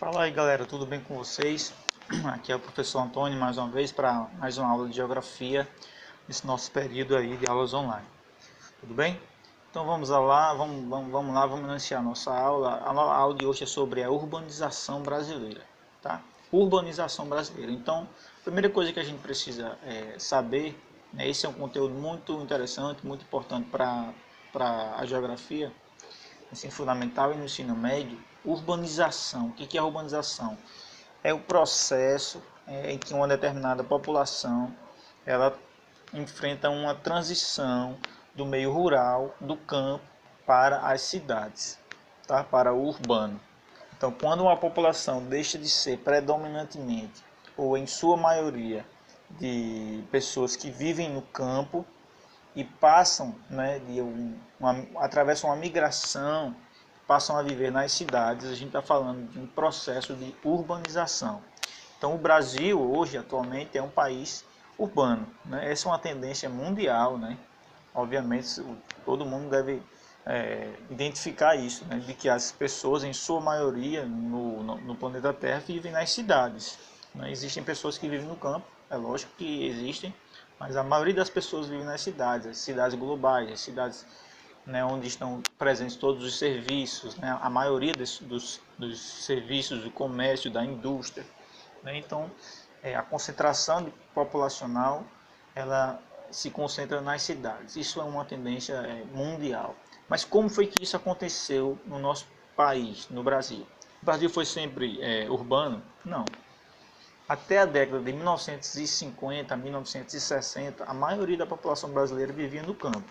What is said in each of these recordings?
Fala aí galera, tudo bem com vocês? Aqui é o professor Antônio mais uma vez para mais uma aula de geografia nesse nosso período aí de aulas online. Tudo bem? Então vamos iniciar a nossa aula. A aula de hoje é sobre a urbanização brasileira, tá? Urbanização brasileira. Então, a primeira coisa que a gente precisa saber, né, esse é um conteúdo muito interessante, muito importante para a geografia, ensino fundamental e no ensino médio. Urbanização. O que é a urbanização? É o processo em que uma determinada população ela enfrenta uma transição do meio rural, do campo, para as cidades, tá? Para o urbano. Então, quando uma população deixa de ser predominantemente, ou em sua maioria, de pessoas que vivem no campo e passam, né, atravessam uma migração, passam a viver nas cidades, a gente está falando de um processo de urbanização. Então o Brasil hoje, atualmente, é um país urbano, né? Essa é uma tendência mundial, né? Obviamente todo mundo deve identificar isso, né? De que as pessoas, em sua maioria, no planeta Terra, vivem nas cidades, né? Existem pessoas que vivem no campo, é lógico que existem, mas a maioria das pessoas vive nas cidades, as cidades globais, as cidades, né, onde estão presentes todos os serviços, né, a maioria dos serviços do comércio, da indústria, né. Então, a concentração populacional ela se concentra nas cidades. Isso é uma tendência mundial. Mas como foi que isso aconteceu no nosso país, no Brasil? O Brasil foi sempre urbano? Não. Até a década de 1950, 1960, a maioria da população brasileira vivia no campo.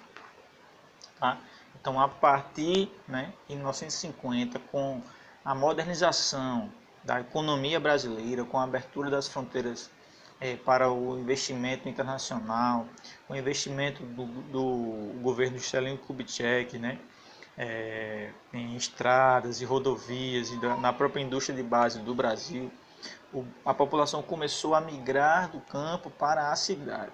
Tá? Então, a partir, né, de 1950, com a modernização da economia brasileira, com a abertura das fronteiras para o investimento internacional, o investimento do governo de Juscelino Kubitschek, né, em estradas e rodovias e na própria indústria de base do Brasil, a população começou a migrar do campo para a cidade.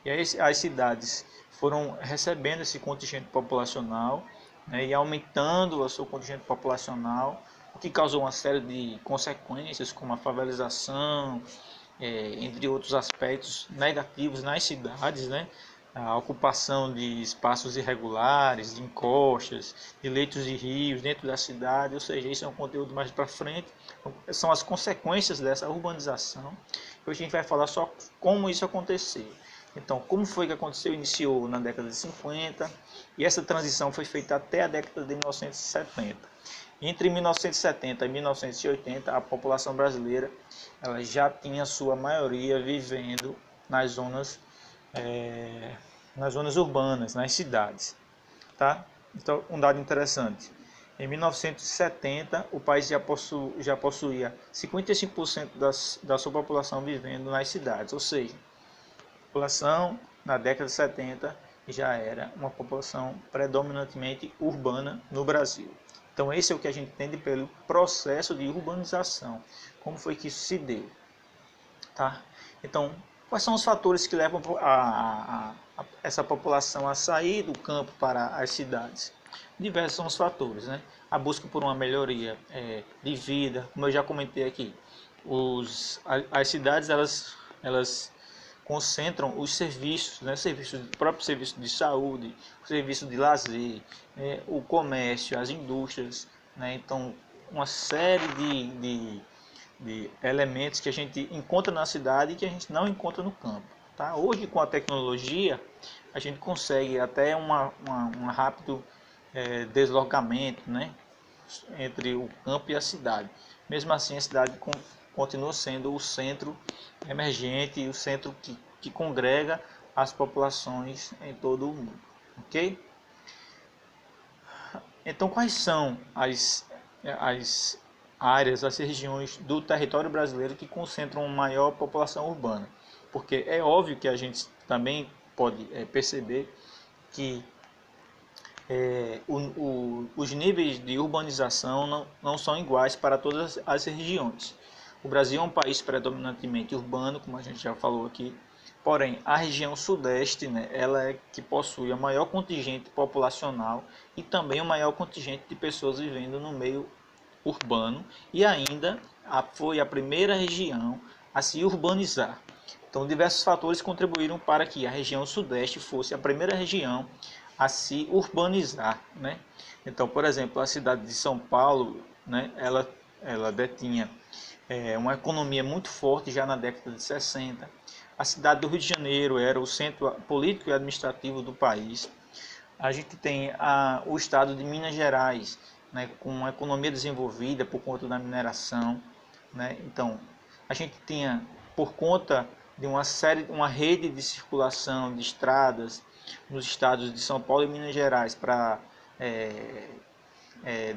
E aí as cidades foram recebendo esse contingente populacional, né, e aumentando o seu contingente populacional, o que causou uma série de consequências, como a favelização, entre outros aspectos negativos nas cidades, né? A ocupação de espaços irregulares, de encostas, de leitos de rios dentro da cidade, ou seja, isso é um conteúdo mais para frente, são as consequências dessa urbanização. Hoje a gente vai falar só como isso aconteceu. Então, como foi que aconteceu? Iniciou na década de 50 e essa transição foi feita até a década de 1970. Entre 1970 e 1980, a população brasileira ela já tinha sua maioria vivendo nas zonas urbanas, nas cidades. Tá? Então, um dado interessante. Em 1970, o país já possuía 55% da sua população vivendo nas cidades, ou seja, a população na década de 70 já era uma população predominantemente urbana no Brasil. Então esse é o que a gente entende pelo processo de urbanização. Como foi que isso se deu? Tá? Então, quais são os fatores que levam essa população a sair do campo para as cidades? Diversos são os fatores, né? A busca por uma melhoria de vida, como eu já comentei aqui. As cidades elas concentram os serviços, né? Próprio serviço de saúde, o serviço de lazer, o comércio, as indústrias, né? Então, uma série de elementos que a gente encontra na cidade e que a gente não encontra no campo. Tá? Hoje, com a tecnologia, a gente consegue até um rápido deslocamento, né, entre o campo e a cidade. Mesmo assim, a cidade continua sendo o centro emergente e o centro que congrega as populações em todo o mundo. Ok? Então, quais são as áreas, as regiões do território brasileiro que concentram maior população urbana? Porque é óbvio que a gente também pode perceber que os níveis de urbanização não são iguais para todas as regiões. O Brasil é um país predominantemente urbano, como a gente já falou aqui, porém a região sudeste, né, ela é que possui o maior contingente populacional e também o maior contingente de pessoas vivendo no meio urbano e ainda foi a primeira região a se urbanizar. Então, diversos fatores contribuíram para que a região sudeste fosse a primeira região a se urbanizar, né? Então, por exemplo, a cidade de São Paulo, né, ela detinha uma economia muito forte já na década de 60. A cidade do Rio de Janeiro era o centro político e administrativo do país. A gente tem o estado de Minas Gerais, né, com uma economia desenvolvida por conta da mineração, né? Então, a gente tinha, por conta de uma rede de circulação de estradas nos estados de São Paulo e Minas Gerais para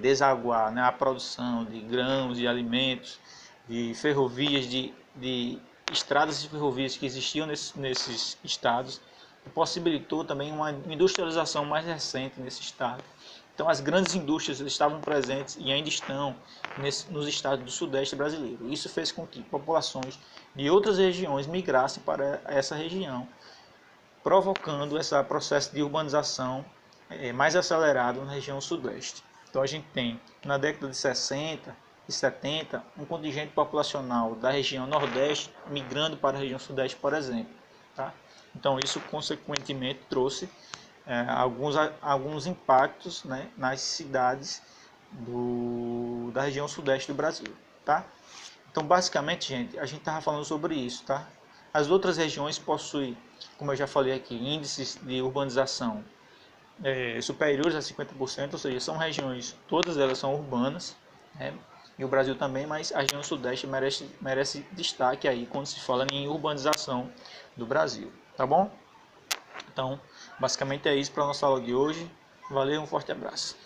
desaguar, né, a produção de grãos e alimentos, de ferrovias, de estradas e ferrovias que existiam nesses estados, possibilitou também uma industrialização mais recente nesse estado. Então, as grandes indústrias estavam presentes e ainda estão nos estados do sudeste brasileiro. Isso fez com que populações de outras regiões migrassem para essa região, provocando esse processo de urbanização mais acelerado na região sudeste. Então, a gente tem, na década de 60 e 70, um contingente populacional da região nordeste migrando para a região sudeste, por exemplo. Tá? Então, isso, consequentemente, trouxe alguns impactos, né, nas cidades da região sudeste do Brasil, tá? Então, basicamente, gente, a gente estava falando sobre isso, tá? As outras regiões possuem, como eu já falei aqui, índices de urbanização superiores a 50%, ou seja, são regiões, todas elas são urbanas, né? E o Brasil também, mas a região sudeste merece destaque aí quando se fala em urbanização do Brasil, tá bom? Então, basicamente é isso para a nossa aula de hoje. Valeu, um forte abraço.